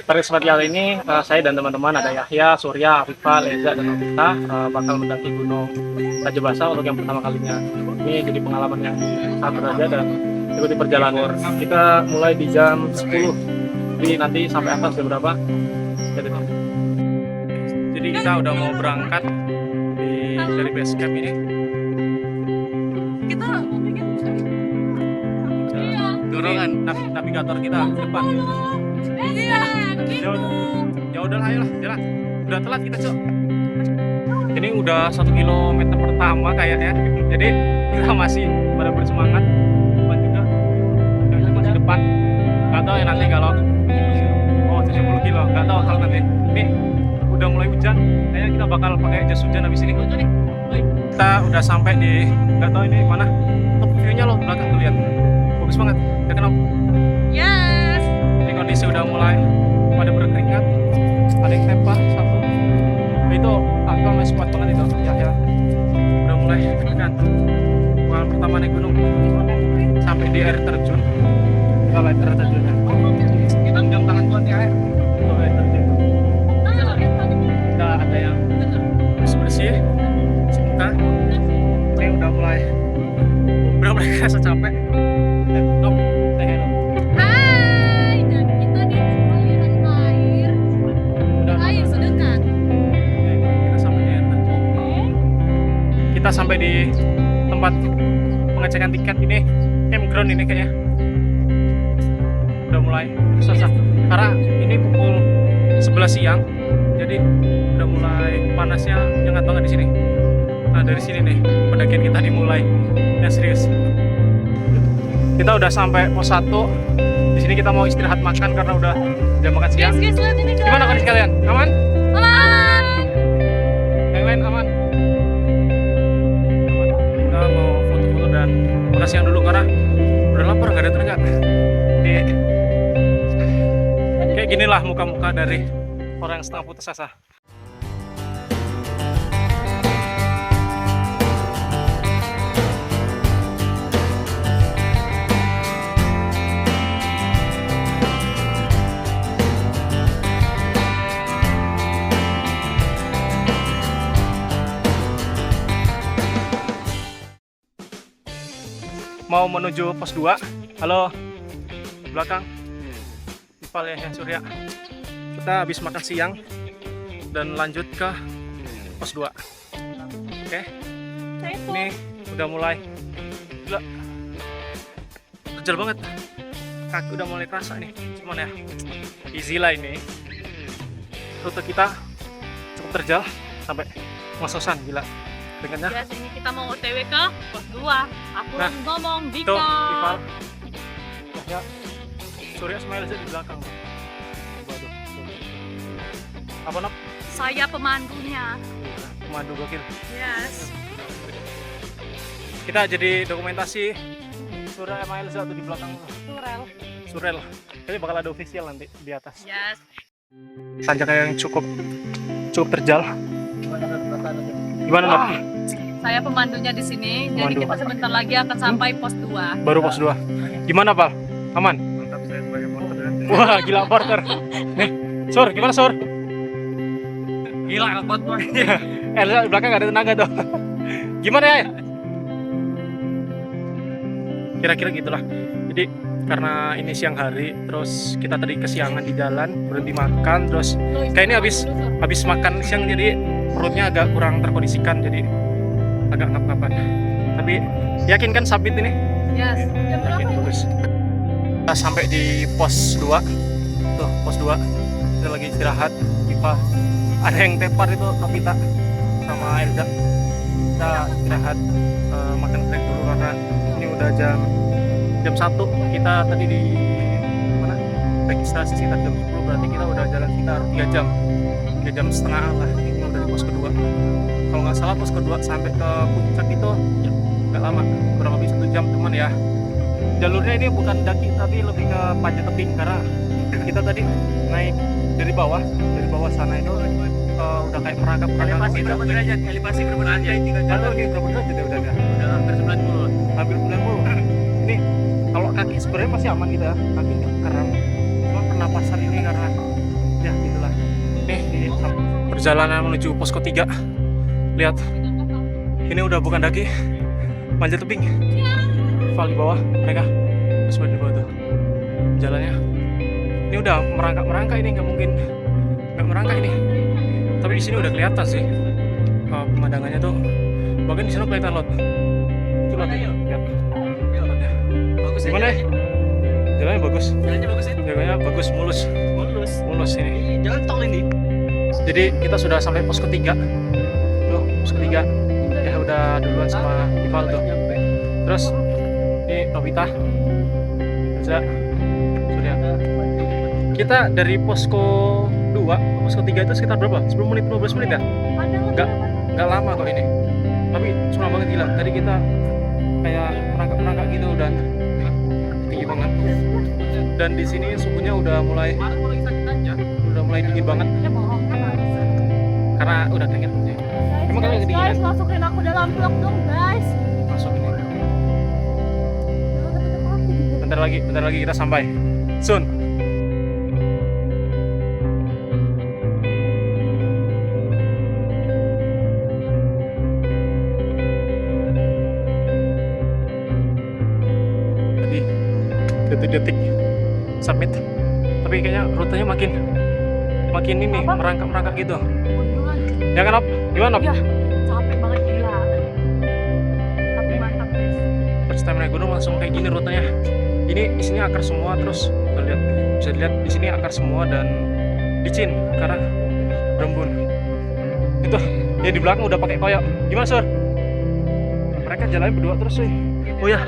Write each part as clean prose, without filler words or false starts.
Pada kesempatan kali ini saya dan teman-teman ada Yahya, Surya, Afifa, Leza, dan Novita bakal mendaki Gunung Raja Basa untuk yang pertama kalinya. Ini jadi pengalaman yang sangat berharga dan ikuti perjalanan. Kita mulai di jam 10. Jadi nanti sampai atas jam berapa? Jadi kita udah mau berangkat dari base camp ini. Kita mau bikin Dorongan navigator kita ke depan. iya gitu. Ya udah, ayolah jalan. Udah telat kita, Cok. Ini udah 1 kilometer pertama kayaknya. Jadi kita masih pada bersemangat. Depan juga. Yang masih depan. Gak tahu ya nanti kalau 70 kilo. Gak tahu kalau nanti. Ini udah mulai hujan. Kayaknya kita bakal pakai jas hujan habis ini. Kita udah sampai di, gak tahu ini mana. Top view-nya loh belakang tuh, lihat. Bagus banget. Ya kenapa? Yes. Ini kondisi udah mulai pada berkeringat, ada yang tempah satu. Itu akal masih kuat banget itu. Ya. Udah mulai kan. Pengalaman pertama naik gunung sampai di air terjun. Kita lihat air terjunnya. Kita genggam tangan tuan di air. Itu air terjun. Udah ada yang bersih-bersih. Sebentar. Ini udah mulai kerasa capek. Hai, dan kita di aliran air. Air sedekat. Kita sampai di tempat pengecekan tiket ini, campground ini kayaknya. Udah mulai susah karena ini pukul 11 siang, jadi udah mulai panasnya nyengat banget di sini. Nah dari sini nih pendakian kita dimulai. Ya serius. Kita udah sampai pos 1. Di sini kita mau istirahat makan karena udah jam makan siang. Guys, lihat ini guys. Gimana kondisi kalian? Aman? Aman. Yang lain aman? Kita mau foto-foto dan makan siang dulu karena udah lapar, gak ada tenaga. Jadi kayak ginilah muka-muka dari orang yang setengah putus asa. Mau menuju pos 2. Halo, belakang Ipal ya, Surya. Kita habis makan siang dan lanjut ke pos 2. Oke. Ini udah mulai gila, kejal banget, kaki udah mulai kerasa nih. Cuman ya easy lah ini. Rute kita cukup terjal sampai ngos-ngosan, gila dengannya. Guys, ini kita mau OTW ke pos 2. Aku Nah, ngomong Dika. Tuh, Ipal. Ya, Surya Smile di belakang. Waduh, tuh. Apa Nop? Saya pemandunya. Pemandu gokil. Yes. Kita jadi dokumentasi Surya Smile tuh di belakang. Surel. Jadi bakal ada official nanti di atas. Yes. Tanjakan yang cukup terjal. Gimana Nop? Saya pemandunya di sini. Jadi Pemandu. kita sebentar lagi akan sampai pos 2. Baru pos 2. Gimana Pal? Aman? Mantap, saya sebagai porter. Wah, gila porter. Nih, Sur, gimana Sur? Gila, enak banget bang. Elsa di belakang gak ada tenaga tuh. Gimana ya? Kira-kira gitulah. Jadi karena ini siang hari, terus kita tadi kesiangan di jalan, berhenti makan, terus kayak ini habis makan siang jadi perutnya agak kurang terkondisikan, jadi agak ngap-ngapan. Tapi yakin kan submit ini? Yes. Jam berapa Yakin, ini? bagus. Kita sampai di pos 2. Tuh, pos 2. Kita lagi istirahat. Pipa. Ada yang tepar itu, Novita sama Elza. Kita istirahat, makan snack dulu karena ini udah jam 1. Kita tadi di mana? Registrasi sekitar jam 10, berarti kita udah jalan sekitar 3 jam. 3 jam setengah lah. Ini udah di pos kedua. Kalau nggak salah pos kedua sampai ke puncak itu ya, nggak lama, kurang lebih 1 jam, cuman ya jalurnya ini bukan daki tapi lebih ke panjat tebing karena kita tadi naik dari bawah sana itu udah kayak peragam Elevasi berapa derajat? Elevasi berapa derajat? Kalau ini berapa derajat ya udah Udah hampir 90. hampir 90. Ini kalau kaki sebenarnya masih aman gitu ya, kaki nggak kram, cuma pernapasan ini karena ya gitulah. Nih di perjalanan menuju posko 3. Lihat, ini udah bukan daki, manjat tebing. Val di bawah, mereka terus di bawah tuh jalannya. Ini udah merangkak ini, nggak mungkin nggak merangkak ini. Tapi di sini udah kelihatan sih pemandangannya tuh. Bahkan di sana kelihatan lot. Itu lot, lihat. Lotnya. Bagus ya. Gimana? Jalannya bagus. Jalannya bagus ya. Jalannya bagus, mulus ini. Jalan tol ini. Jadi kita sudah sampai pos ketiga. Tuh, pos ketiga. Ya udah duluan sama Ival tuh. Terus ini Novita. Bisa. Surya. Kita dari posko 2 ke posko 3 itu sekitar berapa? 10 menit, 15 menit ya? Enggak lama kok ini. Tapi cuma banget gila. Tadi kita kayak merangkak gitu dan tinggi banget. Dan di sini suhunya udah mulai dingin banget. Karena udah keringet sih. Emang kalian kedinginan? Guys, masukin aku dalam vlog dong, guys. Masuk ini. Bentar lagi kita sampai. Soon. Jadi detik-detik summit. Tapi kayaknya rutenya makin ini merangkak gitu. Ya kan, Op? Gimana, Op? Ya, capek banget gila. Tapi mantap, guys. First time naik gunung langsung kayak gini rutenya. Ini isinya akar semua, terus bisa dilihat di sini akar semua dan licin karena berembun. Itu ya di belakang udah pakai koyok. Gimana, Sur? Mereka jalannya berdua terus sih. Oh ya,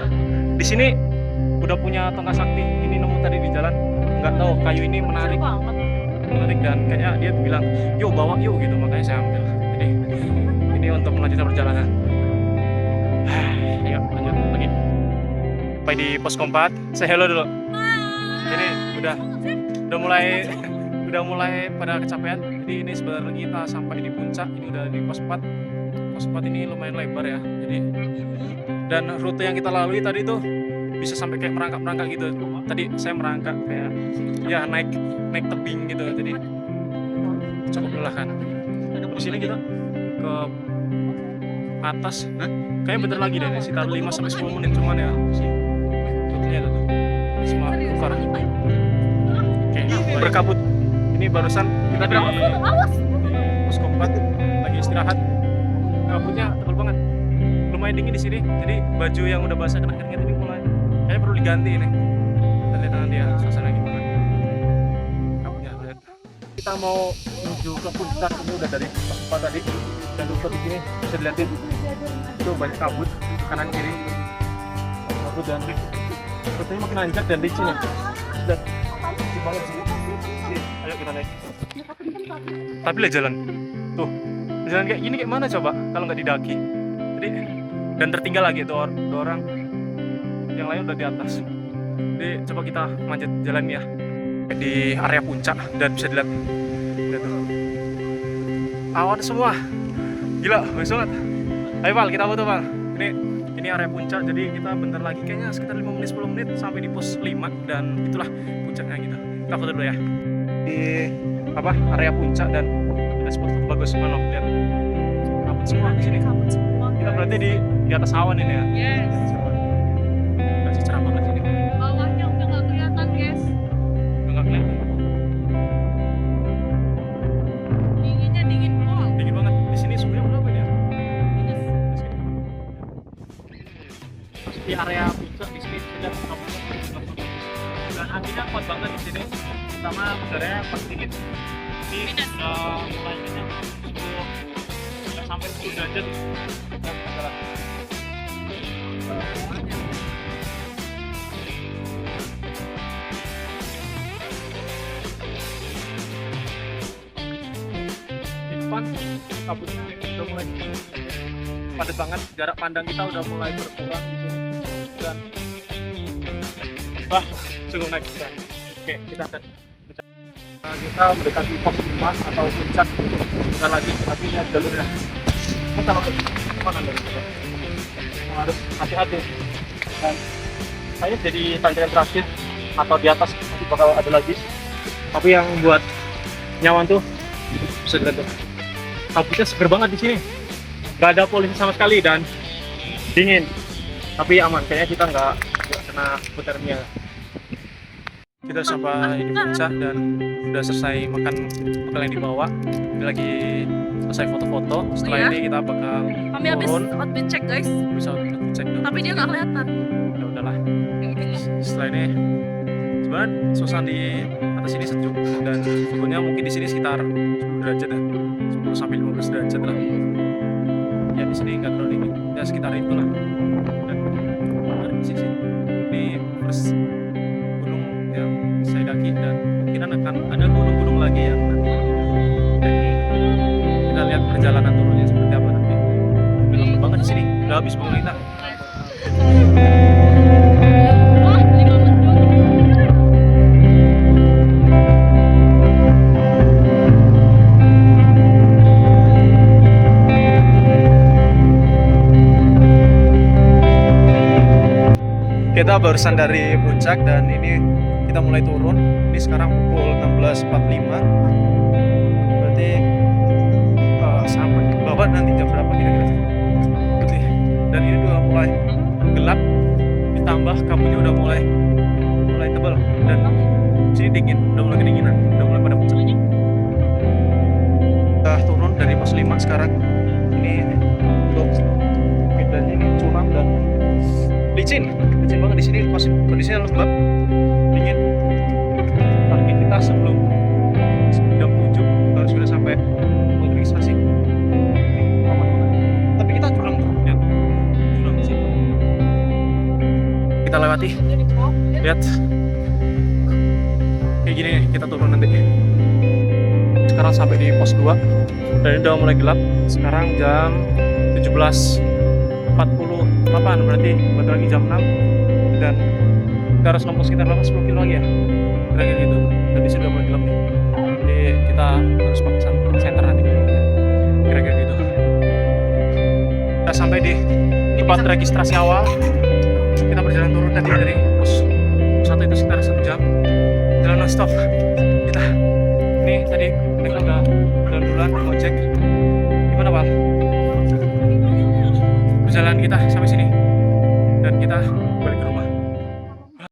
di sini udah punya tongkat sakti. Ini nemu tadi di jalan. Nggak tahu kayu ini menarik dan kayaknya dia bilang, "Yuk bawa yuk" gitu. Makanya saya ambil. Jadi ini untuk melanjutkan perjalanan. Ayo lanjut lagi. Sampai di pos 4, say hello dulu. Jadi udah mulai pada kecapean. Jadi ini sebentar lagi kita sampai di puncak. Ini udah di pos 4. Pos 4 ini lumayan lebar ya. Jadi dan rute yang kita lalui tadi tuh bisa sampai kayak merangkak gitu. Tadi saya merangkak kayak ya naik tebing gitu. Jadi cukup melelahkan. Di sini kita ke atas. Kayaknya bentar lagi deh, sekitar 5 sampai 10 menit cuman ya. Rutenya itu tuh. Semua tukar. Oke, berkabut. Ini barusan kita di pos 4 lagi istirahat. Kabutnya tebal banget. Lumayan dingin di sini. Jadi baju yang udah basah kena keringet ini mulai kayaknya perlu diganti ini. Kita lihat tangan dia suasana gimana. Kabutnya lihat. Kita mau menuju ke puncak. Ini udah dari pos 4 tadi. Dan rute di sini bisa dilihatin. Itu banyak kabut kanan kiri. Kabut dan rutenya makin nanjak dan licin ya. Dan licin banget sih. Ayo kita naik. Tapi lah jalan. Tuh. Jalan kayak gini kayak mana coba kalau nggak didaki. Jadi dan tertinggal lagi tuh dua orang. Yang lain udah di atas. Jadi coba kita manjat jalan ya di area puncak dan bisa dilihat. Lihat tuh. Awan semua. Gila, bagus banget. Ayo Val, kita foto Val. Ini area puncak, jadi kita bentar lagi kayaknya sekitar 5 menit 10 menit sampai di pos 5 dan itulah puncaknya gitu. Kita foto dulu ya. Di area puncak dan ada spot foto bagus mana lihat. Kabut semua di sini. Kita berarti di atas awan ini ya. Yes. Masih cerah banget ini. Bawahnya udah nggak kelihatan, guys. Udah nggak kelihatan. Dinginnya dingin banget. Dingin banget. Di sini suhunya berapa ya? Di area puncak di sini sudah kabut dan anginnya kuat banget di sini. Sama udaranya pas dingin. Ini mulai minyak sudah sampai 10 derajat. Di depan kabutnya udah mulai padat banget, jarak pandang kita udah mulai berkurang dan wah cukup naik kita. Oke, kita mendekati pos 5 atau puncak. Bukan lagi, tapi lihat jalurnya. Kita kalau kemana dari kita harus hati-hati. Dan saya jadi tanjakan terakhir atau di atas nanti bakal ada lagi. Tapi yang buat nyaman tuh bisa dilihat tuh. Kabutnya seger banget di sini. Gak ada polisi sama sekali dan dingin. Tapi aman, kayaknya kita nggak kena hipotermia. Kita sampai di puncak dan udah selesai makan bekal yang dibawa. Ini lagi selesai foto-foto. Setelah Oh ya? ini kita bakal Kami habis turun. outfit check guys, Bisa cek dulu. tapi dia nggak kelihatan. Ya udahlah. Setelah ini sebenarnya suasana di atas ini sejuk dan suhunya mungkin di sini sekitar 10 derajat ya. 10 sampai 15 derajat lah. Ya di sini nggak terlalu dingin. Ya sekitar itulah. Dan dari sini ini first gunung yang saya daki dan kemungkinan akan ada gunung-gunung lagi yang nanti kita lihat perjalanan turunnya seperti apa nanti. Bilang banget di sini udah habis puluh kita. Wah, 5 menit. Kita barusan dari puncak dan ini kita mulai turun. Ini sekarang pukul 16.45. Berarti sampai ke bawah nanti jam berapa kira-kira? Berarti. Dan ini udah mulai gelap, ditambah kabutnya udah mulai tebal dan sini dingin, udah mulai kedinginan, udah mulai pada puncak. Kita turun dari pos 5 sekarang. Ini untuk medannya ini curam dan licin banget di sini. Kondisinya lembab, dingin. Target kita sebelum jam 7 harus sudah sampai registrasi. Tapi kita curang tuh, ya. Curang di sini. Kita lewati, lihat. Kayak gini nih, kita turun nanti. Sekarang sampai di pos 2 dan ini udah mulai gelap. Sekarang jam 17.48, berarti bentar lagi jam 6 dan kita harus nempuh sekitar berapa, 10 kilo lagi ya kira-kira gitu. Dan di sini udah mulai gelap nih, jadi kita harus pakai senter nanti kira-kira gitu. Kita sampai di tempat registrasi awal. Kita berjalan turun tadi dari pos 1 itu sekitar 1 jam jalan non-stop. Kita ini tadi mereka udah duluan ngojek. Gimana Pak? Perjalanan kita sampai sini dan kita balik ke